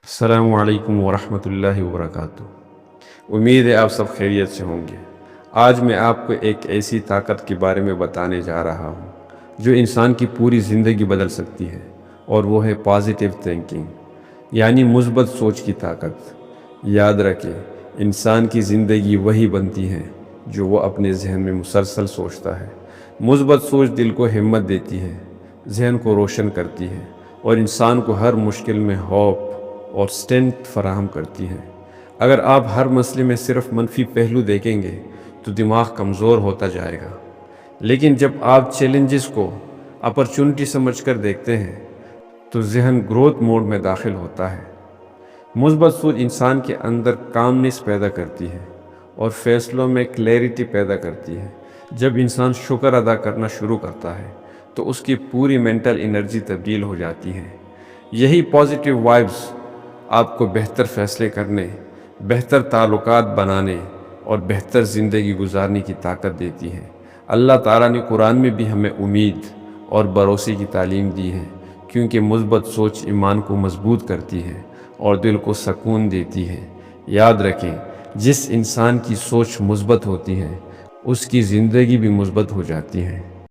السلام علیکم ورحمۃ اللہ وبرکاتہ۔ امید ہے آپ سب خیریت سے ہوں گے۔ آج میں آپ کو ایک ایسی طاقت کے بارے میں بتانے جا رہا ہوں جو انسان کی پوری زندگی بدل سکتی ہے، اور وہ ہے پازیٹیو تھنکنگ، یعنی مثبت سوچ کی طاقت۔ یاد رکھیں، انسان کی زندگی وہی بنتی ہے جو وہ اپنے ذہن میں مسلسل سوچتا ہے۔ مثبت سوچ دل کو ہمت دیتی ہے، ذہن کو روشن کرتی ہے، اور انسان کو ہر مشکل میں ہوپ اور اسٹرینتھ فراہم کرتی ہے۔ اگر آپ ہر مسئلے میں صرف منفی پہلو دیکھیں گے تو دماغ کمزور ہوتا جائے گا، لیکن جب آپ چیلنجز کو اپرچونٹی سمجھ کر دیکھتے ہیں تو ذہن گروتھ موڈ میں داخل ہوتا ہے۔ مثبت سوچ انسان کے اندر کامنس پیدا کرتی ہے اور فیصلوں میں کلیئرٹی پیدا کرتی ہے۔ جب انسان شکر ادا کرنا شروع کرتا ہے تو اس کی پوری مینٹل انرجی تبدیل ہو جاتی ہے۔ یہی پازیٹیو وائبز آپ کو بہتر فیصلے کرنے، بہتر تعلقات بنانے اور بہتر زندگی گزارنے کی طاقت دیتی ہے۔ اللہ تعالیٰ نے قرآن میں بھی ہمیں امید اور بھروسے کی تعلیم دی ہے، کیونکہ مثبت سوچ ایمان کو مضبوط کرتی ہے اور دل کو سکون دیتی ہے۔ یاد رکھیں، جس انسان کی سوچ مثبت ہوتی ہے اس کی زندگی بھی مثبت ہو جاتی ہے۔